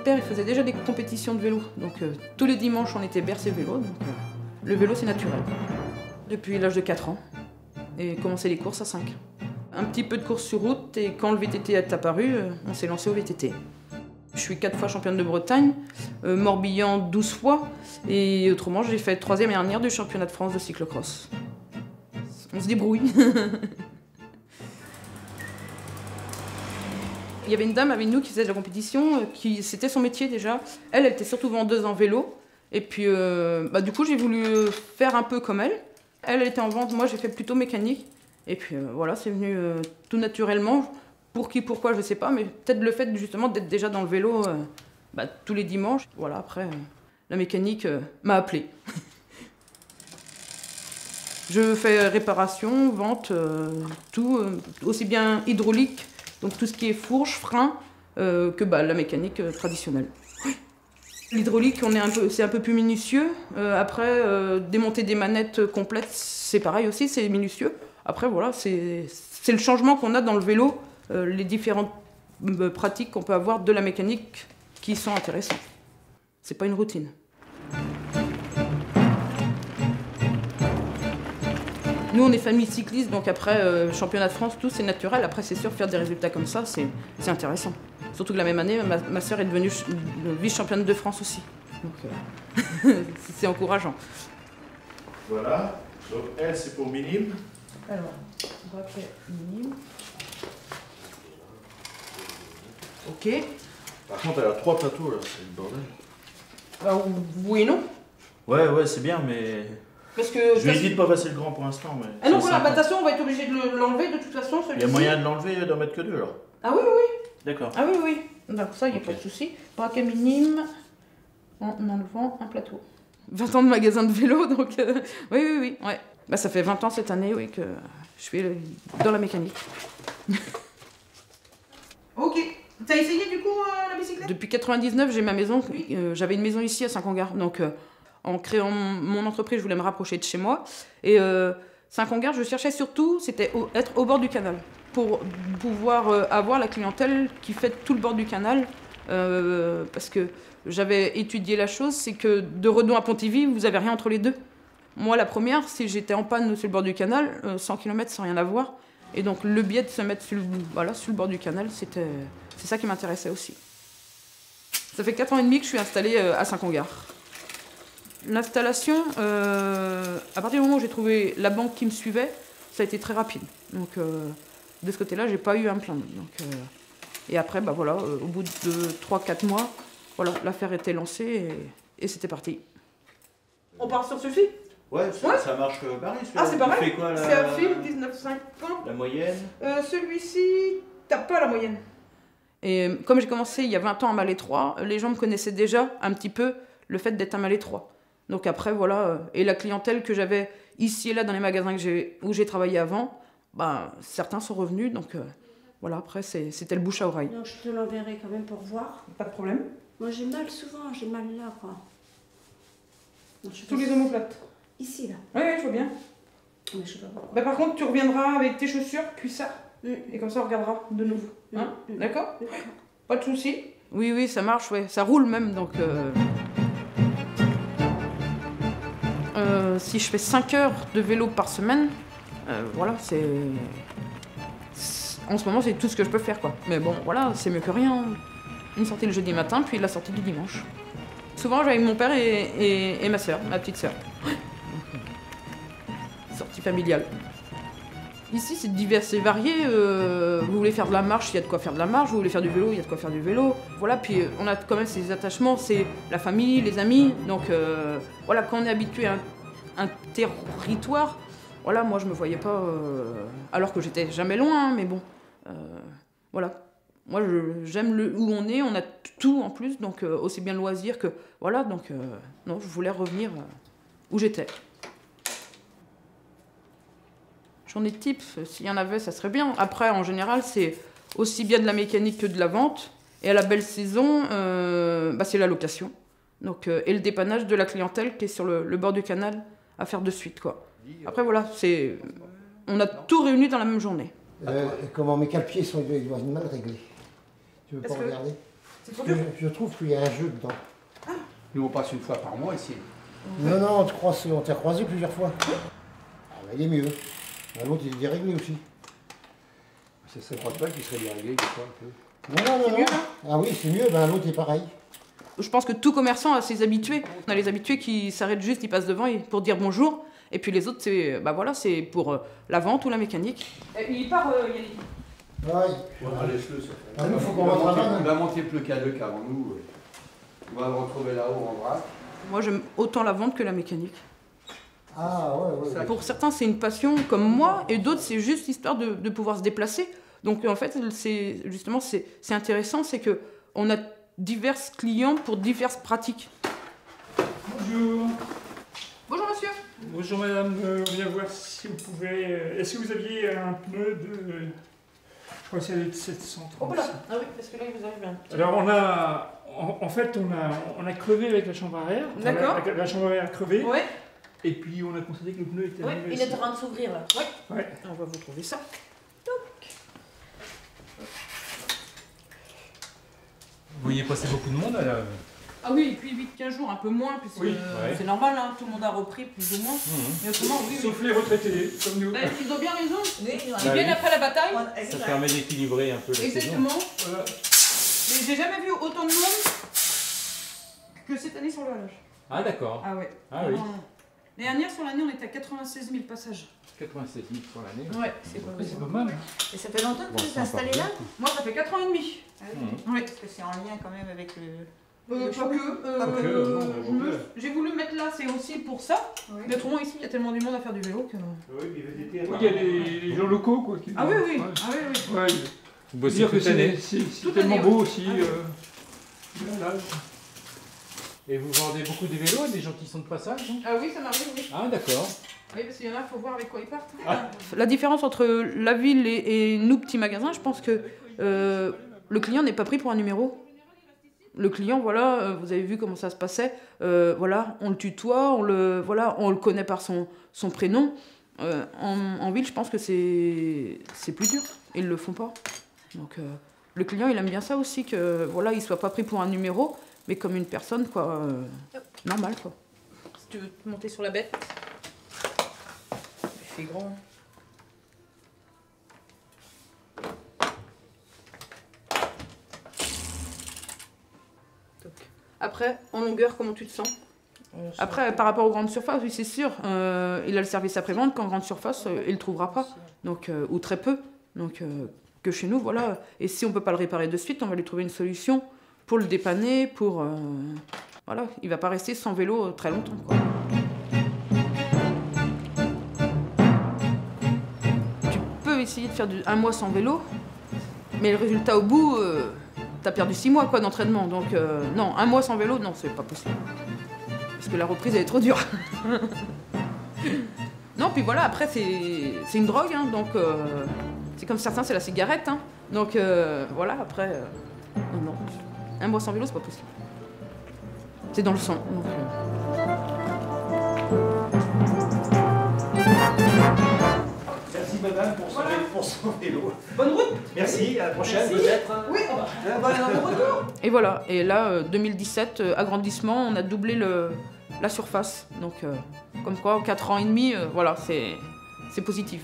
père il faisait déjà des compétitions de vélo, donc tous les dimanches on était bercé vélo, donc le vélo c'est naturel. Depuis l'âge de 4 ans, et commencé les courses à 5. Un petit peu de course sur route, et quand le VTT est apparu, on s'est lancé au VTT. Je suis 4 fois championne de Bretagne, Morbihan 12 fois, et autrement j'ai fait 3e dernière du championnat de France de cyclocross. On se débrouille. Il y avait une dame avec nous qui faisait de la compétition, c'était son métier déjà. Elle était surtout vendeuse en vélo. Et puis, du coup, j'ai voulu faire un peu comme elle. Elle était en vente, moi j'ai fait plutôt mécanique. Et puis voilà, c'est venu tout naturellement. Pour qui, pourquoi, je sais pas, mais peut-être le fait justement d'être déjà dans le vélo tous les dimanches. Voilà, après, la mécanique m'a appelée. Je fais réparation, vente, tout, aussi bien hydraulique. Donc tout ce qui est fourche, frein, que la mécanique traditionnelle. L'hydraulique, c'est un peu plus minutieux. Après, démonter des manettes complètes, c'est pareil aussi, c'est minutieux. Après, voilà, c'est le changement qu'on a dans le vélo, les différentes pratiques qu'on peut avoir de la mécanique qui sont intéressantes. C'est pas une routine. Nous, on est famille cycliste, donc après, championnat de France, tout, c'est naturel. Après, c'est sûr, faire des résultats comme ça, c'est intéressant. Surtout que la même année, ma sœur est devenue vice-championne de France aussi. Donc, c'est encourageant. Voilà. Donc, elle, c'est pour minime. Alors, braquet minime. Ok. Par contre, elle a 3 plateaux, là. C'est le bordel. Oui et non. Ouais, c'est bien, mais... Parce que, je lui ai dit de pas passer le grand pour l'instant, mais... Ah non, voilà, de toute façon, on va être obligé de l'enlever de toute façon, celui-ci. Il y a moyen de l'enlever et d'en mettre que 2, alors? Ah oui, oui. D'accord. Ah oui. Donc ça, il n'y a pas de souci. Braquet minime en enlevant un plateau. 20 ans de magasin de vélo, donc oui. Ouais. Ça fait 20 ans cette année, oui, que je suis dans la mécanique. Ok. T'as essayé du coup la bicyclette? Depuis 99, j'ai ma maison. Oui. J'avais une maison ici à Saint-Congar, donc... En créant mon entreprise, je voulais me rapprocher de chez moi. Et Saint-Congar, je cherchais surtout, c'était être au bord du canal. Pour pouvoir avoir la clientèle qui fait tout le bord du canal. Parce que j'avais étudié la chose, c'est que de Redon à Pontivy, vous n'avez rien entre les deux. Moi, la première, si j'étais en panne sur le bord du canal, 100 km sans rien avoir. Et donc le biais de se mettre sur le bord du canal, c'est ça qui m'intéressait aussi. Ça fait 4 ans et demi que je suis installée à Saint-Congar. L'installation, à partir du moment où j'ai trouvé la banque qui me suivait, ça a été très rapide. Donc de ce côté-là, j'ai pas eu à me plaindre. Donc, et après, au bout de 3-4 mois, voilà, l'affaire était lancée et c'était parti. On part sur celui-ci? Ouais, ça marche pareil. Ah, c'est pareil? C'est un fil 19,50. La moyenne? Celui-ci, t'as pas la moyenne. Et comme j'ai commencé il y a 20 ans à Malétroit, les gens me connaissaient déjà un petit peu le fait d'être à Malétroit. Donc après, voilà, et la clientèle que j'avais ici et là dans les magasins où j'ai travaillé avant, certains sont revenus, donc voilà, après c'était le bouche à oreille. Donc je te l'enverrai quand même pour voir. Pas de problème. Moi j'ai mal souvent, j'ai mal là quoi. Non, Tous les omoplates. Ici là. Oui, je vois bien. Mais je sais pas pourquoi. Par contre, tu reviendras avec tes chaussures cuissards, et comme ça on regardera de nouveau. Hein? D'accord? Pas de souci. Oui, ça marche, ouais, ça roule même, donc... si je fais 5 heures de vélo par semaine, voilà, en ce moment, c'est tout ce que je peux faire, quoi. Mais bon, voilà, c'est mieux que rien. Une sortie le jeudi matin, puis la sortie du dimanche. Souvent, j'avais mon père et ma soeur, ma petite soeur. Sortie familiale. Ici, c'est divers et varié. Vous voulez faire de la marche, il y a de quoi faire de la marche. Vous voulez faire du vélo, il y a de quoi faire du vélo. Voilà, puis on a quand même ces attachements, c'est la famille, les amis. Donc voilà, quand on est habitué à un territoire, voilà, moi je me voyais pas, alors que j'étais jamais loin, mais bon, voilà. Moi j'aime où on a tout en plus, donc aussi bien le loisir que, voilà, donc non, je voulais revenir où j'étais. Journée type, s'il y en avait, ça serait bien. Après, en général, c'est aussi bien de la mécanique que de la vente. Et à la belle saison, c'est la location. Donc, et le dépannage de la clientèle qui est sur le bord du canal à faire de suite, quoi. Après, voilà, on a tout réuni dans la même journée. Comment mes 4 pieds sont mal réglés. Tu veux pas regarder? Je trouve qu'il y a un jeu dedans. Nous, on passe une fois par mois ici. Non, non, on t'a croisé plusieurs fois. Ah, bah, il est mieux. L'autre, il est déréglé aussi. Ça serait pas qu'il serait bien réglé, des fois, un peu. Non, non, non. Ah oui, c'est mieux, ben l'autre est pareil. Je pense que tout commerçant a ses habitués. On a les habitués qui s'arrêtent juste, ils passent devant pour dire bonjour. Et puis les autres, c'est voilà, c'est pour la vente ou la mécanique. Il part, Yannick. Ouais. Laisse-le, ça fait. Ah, nous, faut qu'on rentre avant. Il va monter plus qu'à deux qu'avant nous. On va le retrouver là-haut en vrac. Moi, j'aime autant la vente que la mécanique. Ah, ouais. Pour certains, c'est une passion comme moi, et d'autres, c'est juste histoire de pouvoir se déplacer. Donc en fait, c'est justement, c'est intéressant, c'est que on a divers clients pour diverses pratiques. Bonjour. Bonjour monsieur. Bonjour madame, on vient voir si vous pouvez... Est-ce que vous aviez un pneu de... Je crois que c'est de 730. Oh là. Ah oui, parce que là, il vous arrive un petit... Alors on a... En fait, on a crevé avec la chambre à air. D'accord. La chambre à air a crevé. Ouais. Et puis on a constaté que le pneu était... Ouais, arrivé il est ici. en train de s'ouvrir là. Ouais. Ouais. On va vous trouver ça. Vous voyez passer beaucoup de monde à la... Ah oui, et puis 8-15 jours, un peu moins, puisque Oui. c'est normal, hein, tout le monde a repris plus ou moins. Mais autrement, oui, Sauf les retraités, comme nous. Bah, ils ont bien raison. Oui, Ils viennent après la bataille. Ça permet d'équilibrer un peu la Exactement. saison. Voilà. Mais j'ai jamais vu autant de monde que cette année sur le halage. Ah d'accord. Ah ouais. Ah oui. L'année dernière, sur l'année, on était à 96 000 passages. 96 000 sur l'année. Ouais, c'est pas C'est pas mal. Et ça fait longtemps que Bon, vous êtes ça installé part là? bien. Moi, ça fait 4 ans et demi. Ouais. Parce que c'est en lien quand même avec le... Pas que. J'ai voulu mettre là, c'est aussi pour ça. Oui. Mais autrement, ici, il y a tellement du monde à faire du vélo que. Oui, il y a les gens locaux quoi. Qui... Ah oui, oui. Ouais. Ah oui, oui. Ouais. Vous bossez Dire que toute l'année. c'est Toute tellement l'année, beau ouais. aussi. L'halage. Et vous vendez beaucoup de vélos à des gens qui sont de passage, non? Ah oui, ça m'arrive, oui. Ah d'accord. Oui, parce qu'il y en a, il faut voir avec quoi ils partent. La différence entre la ville et nous, petits magasins, je pense que le client n'est pas pris pour un numéro. Le client, voilà, vous avez vu comment ça se passait. Voilà, on le tutoie, on le connaît par son prénom. En ville, je pense que c'est plus dur. Ils le font pas. Donc, le client, il aime bien ça aussi, que voilà, il soit pas pris pour un numéro, mais comme une personne, quoi, normale, quoi. Si tu veux te monter sur la bête. Il fait grand. Après, en longueur, comment tu te sens? Après, par rapport aux grandes surfaces, oui, c'est sûr. Il a le service après-vente qu'en grande surface, il ne trouvera pas. Donc, ou très peu. Donc, que chez nous, voilà. Et si on ne peut pas le réparer de suite, on va lui trouver une solution pour le dépanner, pour... voilà, il ne va pas rester sans vélo très longtemps, quoi. Tu peux essayer de faire un mois sans vélo, mais le résultat au bout... T'as perdu 6 mois quoi d'entraînement, donc non, un mois sans vélo, non, c'est pas possible. Parce que la reprise, elle est trop dure. Non, puis voilà, après, c'est une drogue, hein, donc c'est comme certains, c'est la cigarette, hein. Donc voilà, après, non, un mois sans vélo, c'est pas possible. C'est dans le sang. Donc, Merci madame pour son vélo. Bonne route. Merci, à la prochaine peut-être. Oui, on va aller dans le retour. Et voilà, et là, 2017, agrandissement, on a doublé la surface. Donc, comme quoi, en 4 ans et demi, voilà, c'est positif.